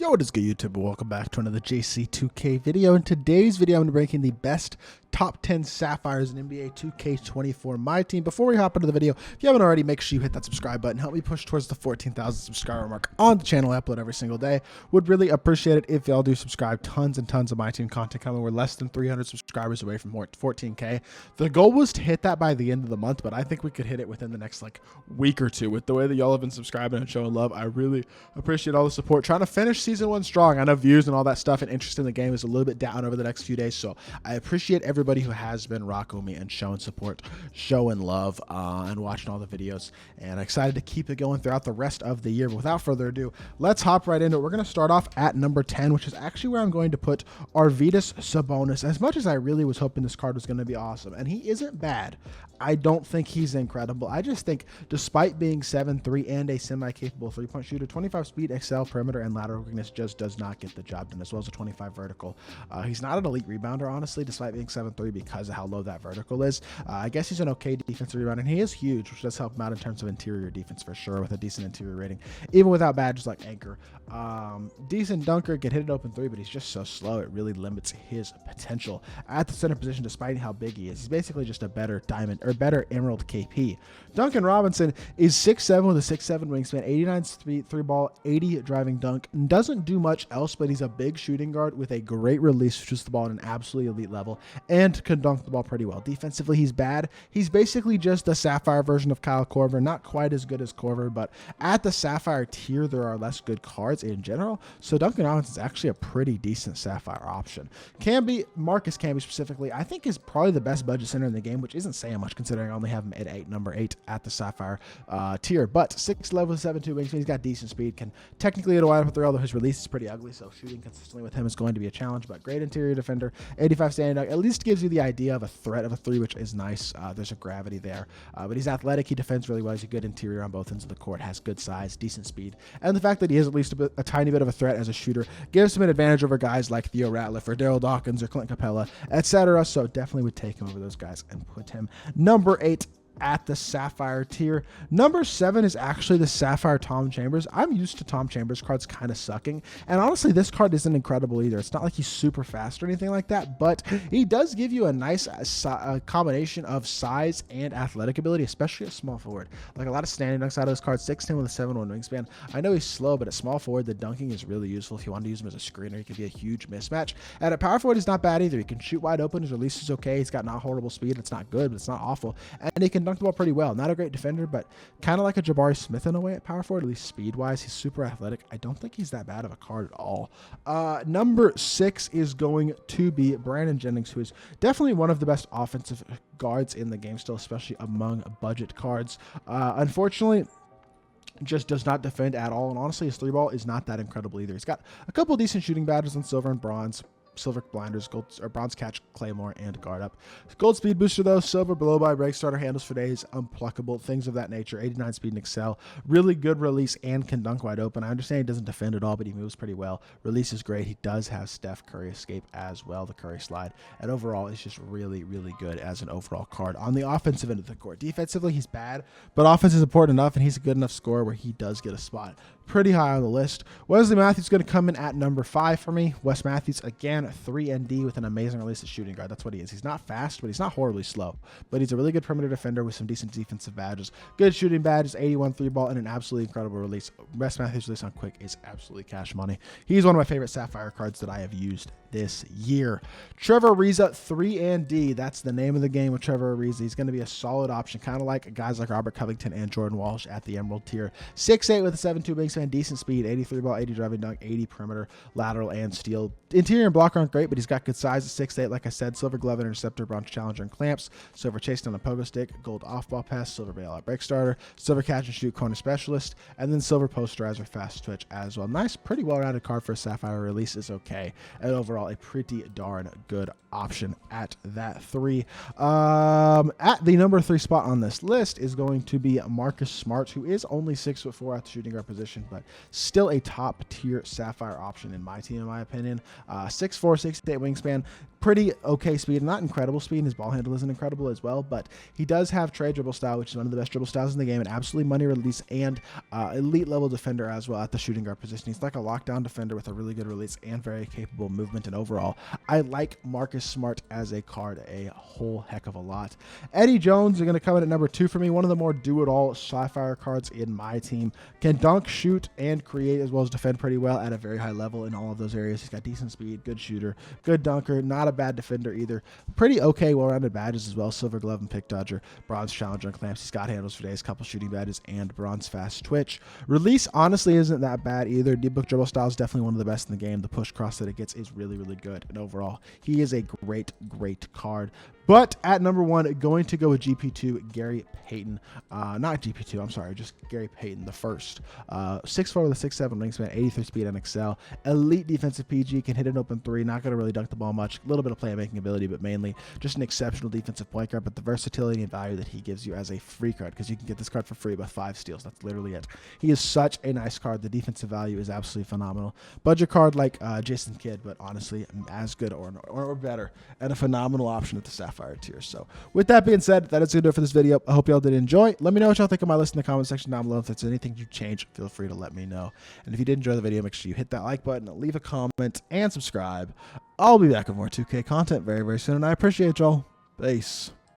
Yo, what is good, YouTube? Welcome back to another JC2K video. In today's video, I'm going to be ranking the best top 10 Sapphires in NBA 2K24 MyTEAM. Before we hop into the video, if you haven't already, make sure you hit that subscribe button. Help me push towards the 14,000 subscriber mark on the channel. I upload every single day. Would really appreciate it if y'all do subscribe. Tons and tons of MyTEAM content coming. We're less than 300 subscribers away from 14K. The goal was to hit that by the end of the month, but I think we could hit it within the next week or two. With the way that y'all have been subscribing and showing love, I really appreciate all the support. Trying to finish season 1 strong. I know views and all that stuff and interest in the game is a little bit down over the next few days, so I appreciate everybody who has been rocking with me and showing support, showing love, and watching all the videos, and excited to keep it going throughout the rest of the year. But without further ado, let's hop right into it. We're going to start off at number 10, which is actually where I'm going to put Arvydas Sabonis. As much as I really was hoping this card was going to be awesome, and he isn't bad, I don't think he's incredible. I just think despite being 7'3" and a semi-capable three-point shooter, 25 speed, excel, perimeter, and lateral quickness just does not get the job done, as well as a 25 vertical. He's not an elite rebounder, honestly, despite being 7'3", because of how low that vertical is. I guess he's an okay defensive rebounder, and he is huge, which does help him out in terms of interior defense for sure, with a decent interior rating, even without badges like Anchor. Decent dunker, can hit an open three, but he's just so slow, it really limits his potential at the center position, despite how big he is. He's basically just a better diamond, or better emerald KP. Duncan Robinson is 6'7" with a 6'7" wingspan, 89 speed, 3-ball, 80 driving dunk. Doesn't do much else, but he's a big shooting guard with a great release, shoots the ball at an absolutely elite level, and can dunk the ball pretty well. Defensively, he's bad. He's basically just the Sapphire version of Kyle Korver. Not quite as good as Korver, but at the Sapphire tier, there are less good cards in general. So Duncan Robinson is actually a pretty decent Sapphire option. Marcus Camby specifically, I think is probably the best budget center in the game, which isn't saying much considering I only have him at number 8 at the Sapphire tier. But 6'11", 7'2" wingspan, he's got decent speed, can technically hit a wide open three, although his release is pretty ugly, so shooting consistently with him is going to be a challenge. But great interior defender, 85 standing dunk, at least gives you the idea of a threat of a three, which is nice. There's a gravity there, but he's athletic, he defends really well, he's a good interior on both ends of the court, has good size, decent speed, and the fact that he is at least a tiny bit of a threat as a shooter gives him an advantage over guys like Theo Ratliff or Daryl Dawkins or Clint Capella, etc. So definitely would take him over those guys and put him number 8 at the Sapphire tier. Number 7 is actually the Sapphire Tom Chambers. I'm used to Tom Chambers cards kind of sucking, and honestly this card isn't incredible either. It's not like he's super fast or anything like that, but he does give you a nice combination of size and athletic ability, especially at small forward. Like a lot of standing dunks out of this card. 6'10" with a 7'1" wingspan. I know he's slow, but at small forward the dunking is really useful. If you want to use him as a screener, he could be a huge mismatch. And at power forward he's not bad either. He can shoot wide open, his release is okay, he's got not horrible speed, it's not good, but it's not awful, and he can dunk the ball pretty well. Not a great defender, but kind of like a Jabari Smith in a way at power forward, at least speed wise. He's super athletic. I don't think he's that bad of a card at all. Number 6 is going to be Brandon Jennings, who is definitely one of the best offensive guards in the game still, especially among budget cards. Unfortunately, just does not defend at all, and honestly his 3-ball is not that incredible either. He's got a couple decent shooting badges on silver and bronze. Silver blinders, gold or bronze catch, claymore, and guard up. Gold speed booster though, silver below by break starter, handles for days, unpluckable, things of that nature. 89 speed and excel, really good release, and can dunk wide open. I understand he doesn't defend at all, but he moves pretty well. Release is great. He does have Steph Curry escape as well, the Curry slide, and overall it's just really, really good as an overall card on the offensive end of the court. Defensively he's bad, but offense is important enough, and he's a good enough scorer where he does get a spot pretty high on the list. Wesley Matthews is going to come in at number 5 for me. Wes Matthews, again, 3-and-D with an amazing release at shooting guard. That's what he is. He's not fast, but he's not horribly slow. But he's a really good perimeter defender with some decent defensive badges. Good shooting badges, 81 3-ball, and an absolutely incredible release. Wes Matthews' release on quick is absolutely cash money. He's one of my favorite Sapphire cards that I have used this year. Trevor Ariza, 3-and-D. That's the name of the game with Trevor Ariza. He's going to be a solid option, kind of like guys like Robert Covington and Jordan Walsh at the Emerald tier. 6'8" with a 7'2" wingspan, decent speed, 83 ball, 80 driving dunk, 80 perimeter, lateral, and steal. Interior and block aren't great, but he's got good size at 6'8", like I said. Silver glove and interceptor, bronze challenger and clamps, silver chase down a pogo stick, gold off-ball pass, silver bailout break starter, silver catch and shoot corner specialist, and then silver posterizer fast twitch as well. Nice, pretty well-rounded card for a Sapphire. Release is okay, and overall a pretty darn good option at that 3. At the number 3 spot on this list is going to be Marcus Smart, who is only 6'4" at the shooting guard position, but still a top tier Sapphire option in my team, in my opinion. 6'5", 6'4", 68 wingspan. Pretty okay speed, not incredible speed. His ball handle isn't incredible as well, but he does have trade dribble style, which is one of the best dribble styles in the game, and absolutely money release, and elite level defender as well at the shooting guard position. He's like a lockdown defender with a really good release and very capable movement. And overall, I like Marcus Smart as a card a whole heck of a lot. Eddie Jones is going to come in at number 2 for me. One of the more do-it-all Sapphire cards in my team. Can dunk, shoot, and create as well as defend pretty well at a very high level in all of those areas. He's got decent speed, good shooter, good dunker, not a bad defender either. Pretty okay, well-rounded badges as well. Silver glove and pick dodger, bronze challenger and clamps. He's got handles for days, couple shooting badges, and bronze fast twitch. Release honestly isn't that bad either. D-book dribble style is definitely one of the best in the game. The push cross that it gets is really, really good. And overall, he is a great, great card. But at number 1, going to go with GP2, Gary Payton. Not GP2, I'm sorry, just Gary Payton, the first. 6'4" with a 6'7" wingspan, 83 speed and excel. Elite defensive PG, can hit an open 3, not going to really dunk the ball much. A little bit of playmaking ability, but mainly just an exceptional defensive point guard. But the versatility and value that he gives you as a free card, because you can get this card for free with 5 steals. That's literally it. He is such a nice card. The defensive value is absolutely phenomenal. Budget card like Jason Kidd, but honestly, as good or better, and a phenomenal option at the Sapphire tier. So with that being said, that is going to do it for this video. I hope y'all did enjoy. Let me know what y'all think of my list in the comment section down below. If there's anything you change, feel free to let me know. And if you did enjoy the video, make sure you hit that like button, leave a comment, and subscribe. I'll be back with more 2K content very, very soon, and I appreciate y'all. Peace.